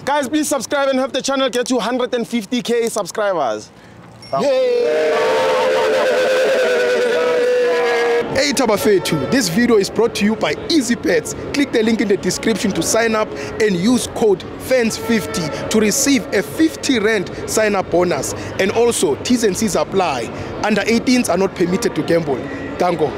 Guys, please subscribe and help the channel get to 150k subscribers. Hey Tabafethu, this video is brought to you by EasyBets. Click the link in the description to sign up and use code FANS50 to receive a 50 Rand sign-up bonus. And also, T's and C's apply. Under 18s are not permitted to gamble. Tango.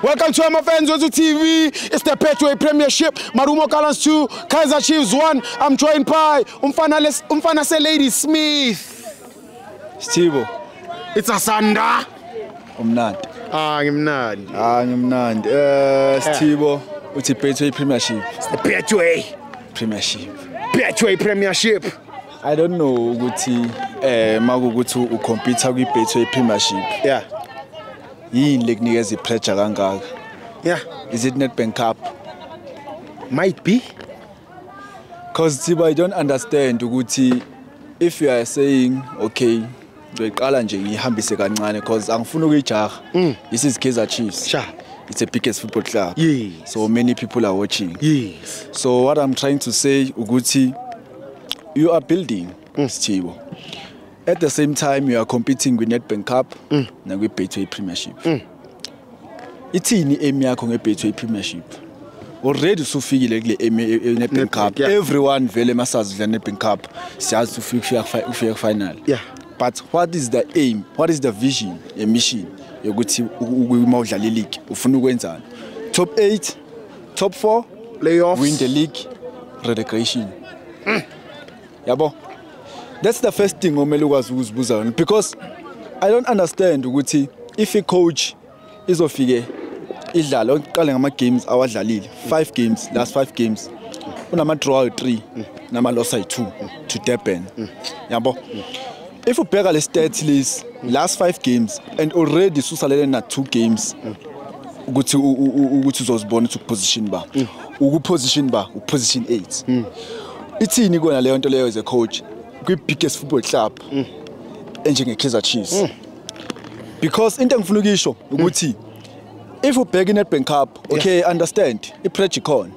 Welcome to my fans on TV. It's the Betway Premiership. Marumo Gallants 2, Kaizer Chiefs 1. I'm joined by Umfana Lady Smith. Stibo. It's Asanda. Umnandi. Ngimnandi. Ngimnandi. Stibo, uthi Betway Premiership. It's the Betway Premiership. Betway Premiership. I don't know ukuthi makukuthi ucompete kwi Betway Premiership. Yeah. Yini lekunikeza ipressure kangaka? Yeah. Is it Nedbank Cup? Might be. Cause Tibo, I don't understand ukuthi if you are saying okay, ngiqala nje ngihambise kancane cause angifuni ukuyijaha. This is Kaizer Chiefs. Sure. It's the biggest football club. Yes. So many people are watching. Yes. So what I'm trying to say, ukuthi, you are building, Stibo. At the same time, you are competing with Nedbank Cup and with Betway Premiership. Itini aim yakho nge-Betway Premiership. Already usufikile kule Nedbank Cup. Yeah. Everyone vele masazi vele Nedbank Cup. Siyazi ufika final. Yeah. But what is the aim? What is the vision, a mission? Yokuthi udlala league ufuna ukwenzani? Top 8, top 4, playoffs, win the league, relegation. Yabo. That's the first thing omele ukwazi ukuzibuza because I don't understand ukuthi if a coach izofike idlala oqala ngama games awadlalile 5 games, last 5 games unama draw 3 nama loss 2 to Durban. Yabo. If ubheka le stats list last 5 games and already susalele na 2 games ukuthi uzozibona ukuthi position ba ukuposition ba uposition 8 ithini kona leyo nto leyo as a coach kwi biggest football club enjenge Kaizer Chiefs because into engifuna ukisho ukuthi if ubheka iNedbank Cup okay understand ipressure khona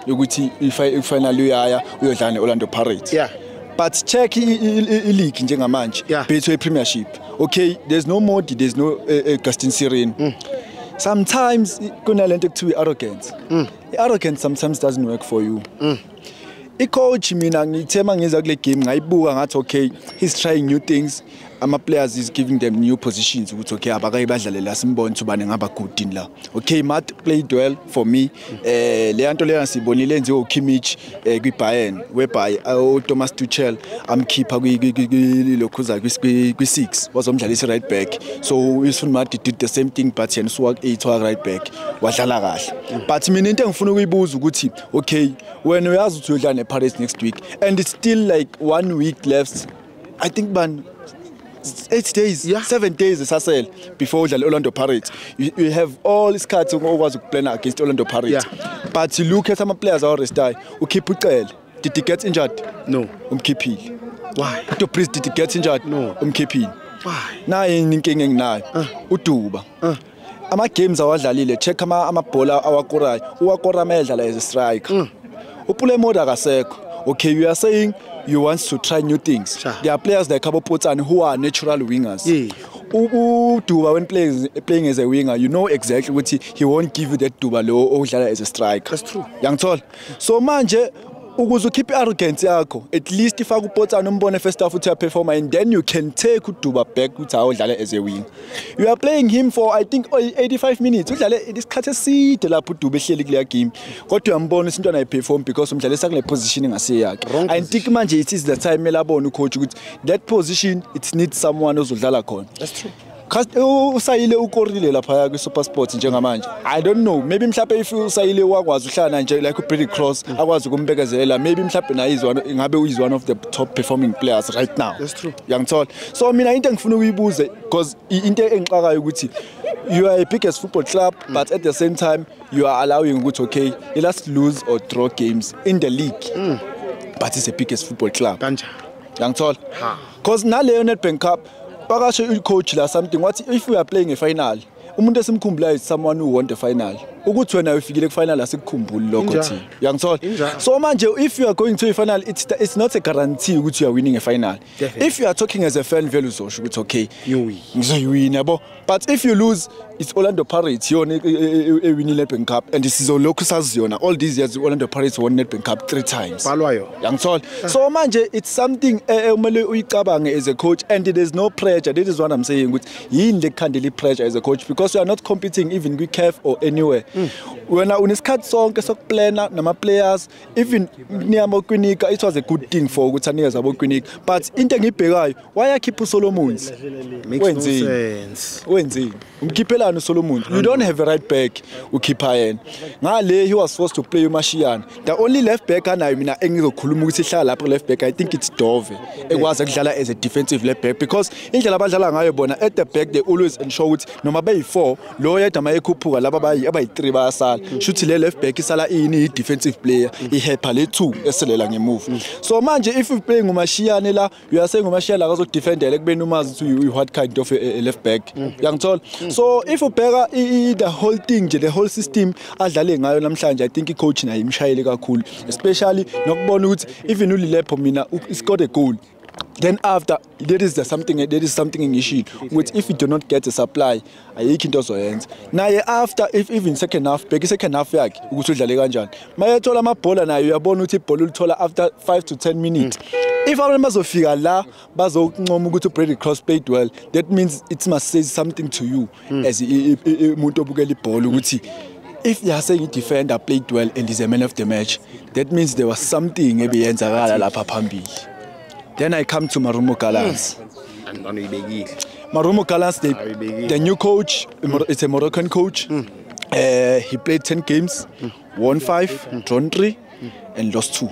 ukuthi ifinal uyaya uyodlala neOrlando Pirates but check league njengamanje Betway Premiership okay there's no Modi, there's no Gaston Sirene. Sometimes kunalento ekuthiwa arrogance. Arrogance sometimes doesn't work for you. I-coach mina ngithema ngiza kule game ngayibuka ngathi okay he's trying new things, ama players is giving them new positions ukuthi okay abakayi badlale la simbone ubani ngaba good in la okay Matt played well for me le nto leyo sibonile nje uKimmich kwi Bayern whereby Thomas Tuchel amkhipha lokhuza kwi 6 wazomdlalisa right back so Wilson Matt did the same thing but yena usuka 8 right back wadlala kahle but mina into engifuna ukuyibuza ukuthi okay when uyazi ukuthi uyodlala neParis next week and it's still like 1 week left I think 8 days, 7 days esasel before udlala Orlando Pirates. You have all isikhathi okwazi ukuplan against Orlando Pirates. But you look at some players are restai. Ukhipha ucele. Did he get injured? No. Umkhiphile. Why? Uto Priest did he get injured? No. Umkhiphile. Why? Na inkinga enginayo. Uduba. Ama games awadlalile check ama bhola awakorayo. Uwakora amedlala as a striker. Upule moda akasekho. Okay, you are saying you want to try new things. Sure. There are players like Kabo Potsani who are natural wingers. Duba when playing as a winger, you know exactly what he won't give you that Duba low or as a striker. That's true. Young tall. So manje ukuze keep arrogance yakho. At least if Potsani umbone first half uthi performer and then you can take Duba back uthi awudlala as a wing. You are playing him for I think 85 minutes. Udlale isikhathi eside lapho Duba ehleli kule game. Kodwa uyambona into nayi perform because umdlalisa kule position engase yakhe. I think manje it is the time elabona ucoach ukuthi that position it needs someone ozodlala khona. That's true. Usayile ukorile lapha ku SuperSport njengamanje. I don't know, maybe mhlawumbe if usayile wakwazi uhlala nje like uBrady Cross akwazi ukumbekezelela, maybe mhlawumbe na ngabe is one of the top performing players right now. That's true. Young tall. So mina into engifuna ukuyibuze because into engixakayo ukuthi you are a biggest football club but at the same time you are allowing ukuthi okay, let's lose or draw games in the league. But it's the biggest football club. Kanja. Young tall. Because naleyo Nedbank Cup Bakasho i-coach la something what if we are playing a final umuntu esimkhumbulayo is someone who won the final ukuthi wena ufikile ku-final asikukhumbuli lokho thina uyangithola so manje if you are going to a final it's not a guarantee ukuthi you are winning a final. Definitely. If you are talking as a fan vele uzosho ukuthi okay ngizoyiwina yabo but if you lose it's Orlando Pirates yona ewinile Nedbank Cup and this is lokhu saziyona all these years Orlando Pirates won Nedbank Cup 3 times balwayo uyangithola so manje it's something umele uyicabange as a coach and there's no pressure. That is what I'm saying ukuthi yini lekhandela pressure as a coach because you are not competing even with CAF or anywhere. Wena unesikhathi sonke sokuplana nama players even niyama kwinika it was a good thing for ukuthi anikeza abo kwinika but into engibhekayo why yakhipha uSolomons wenzini umkhiphelana uSolomons you don't have a right back ukhipha yena ngale he was forced to play uMashiane the only left back anayo mina engizokhuluma ukuthi ihlala lapha left back I think it's Dove ekwazi ukudlala as a defensive left back because indlela abadlala ngayo bona at the back they always ensure ukuthi noma bayi4 lo yedwa mayekhuphuka laba abayi3 bayasala shuthi le left back isala ini defensive player ihelpa le 2 eselela ngemove so manje if you playing uMashiane la you are saying uMashiane akazo defendele kubeni umazi ukuthi what kind of a left back uyangithola so if ubheka the whole thing nje the whole system adlale ngayo namhlanje I think icoach naye imshayele kakhulu especially nokubona ukuthi even uLilepho mina scored a goal. Then after there is something engishilo ukuthi if you do not get a supply ayikho into ozoyenza naye after if even second half bheka second half yakhe ukuthi udlale kanjani mayethola amabhola nayo uyabona ukuthi ibhola ulithola after 5 to 10 minutes if abantu bazofika la bazokuncoma ukuthi Brady Cross played well that means it must say something to you as umuntu obukela ibhola ukuthi if they are saying defender played well and is a man of the match that means there was something ebeyenzakala lapha phambili. Then I come to Marumo Gallants. Marumo Gallants, the new coach, it's a Moroccan coach. He played 10 games, won 5, drawn 3, and lost 2.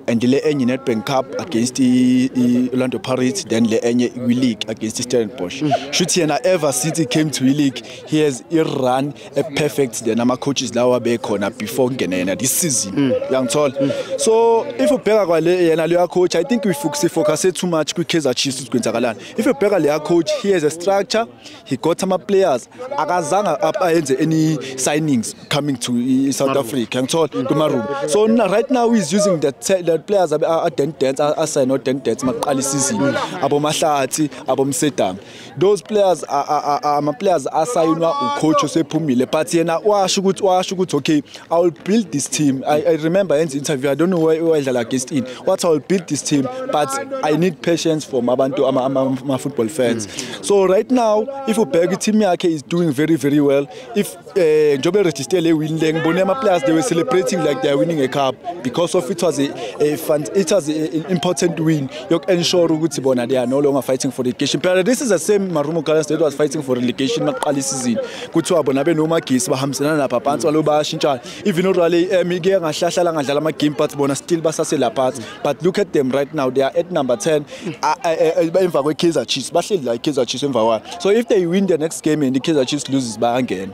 And the Nedbank Cup against the Orlando Pirates, then the league against the Stellenbosch. Shutiana ever since he came to league, he has run a perfect the number coaches now corner before this season. Young tall. So if you pay a coach, I think we focus too much with Kaizer Chiefs to Quintagalan. If you pay a coach, he has a structure, he got some players. Agazanga up any signings coming to South Africa. Young tall to Maroon. So right now he's using that players are dents are not dents maqali season abo Mahlathi abo Msedam those players are players asayinwa ucoach osephumile but yena washo ukuthi okay I will build this team. I remember in the interview I don't know why idlala against in what I will build this team but I need patience from abantu ama football fans. So right now if ubheka team yakhe is doing very very well if njobe register le win le ngibone ama players they were celebrating like they are winning a cup because of it was an important win. You ensure ukuthi bona they are no longer fighting for relegation. But this is the same Marumo Gallants that was fighting for relegation maqali season. Kuthiwa bona benomagisi bahambisana lapha phansi walo bayashintshana. Even orally ngeke ngahlahla ngadlala ama game but bona still basase lapha. But look at them right now they are at number 10 emva kwe Kaizer Chiefs. Bahleli la Kaizer Chiefs emva wa. So if they win the next game and the Kaizer Chiefs loses bayangena.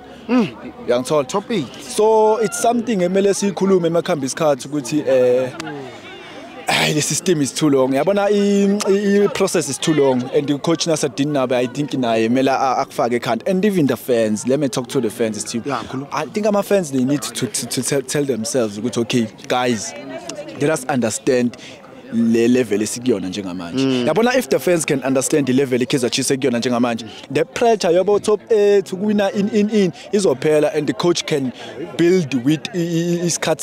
Uyangithola top 8. So it's something emele sikhulume emakhamba isikhathi ukuthi the system is too long. The process is too long, and the coach Nasser Dinnabe, I think Mela Akfage can't. And even the fans, let me talk to the fans. I think my fans they need to tell themselves, okay, guys, let us understand. Le level esikuyona njengamanje yabona if the fans can understand the level eKaizer Chiefs ekuyona njengamanje the pressure yabo top 8 to win in izophela and the coach can build with isikhathi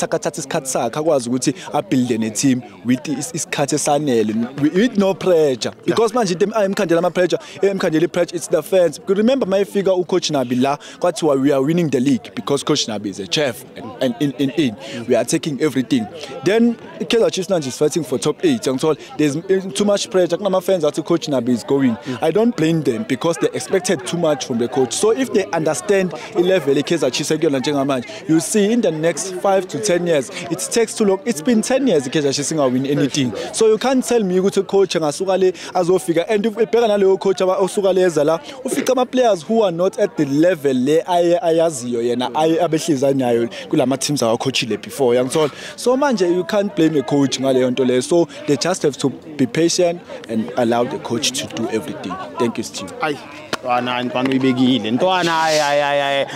sakhe akwazi ukuthi a build a team with isikhathi esanele with no pressure because manje emkhandela ama pressure it's the fans. Remember my figure ucoach Nabi la kwathiwa we are winning the league because coach Nabi is a chef and in we are taking everything then Kaizer Chiefs now is fighting for top 8. There's too much pressure. My fans are to coach Nabi is going. I don't blame them because they expected too much from the coach. So if they understand the level Kaizer Chiefs, you see in the next 5 to 10 years, it takes too long. It's been 10 years Kaizer Chiefs win anything. So you can't tell me you go to coach and azofika and if you coach ezala ufika ama players who are not at the level le ayaziyo yena abehlizanayo kulama teams awacoachile before. So manje you can't blame a coach ngale yonto le. So So they just have to be patient and allow the coach to do everything. Thank you, Steve. Ay, ntwana uyibekile. Ntwana ay.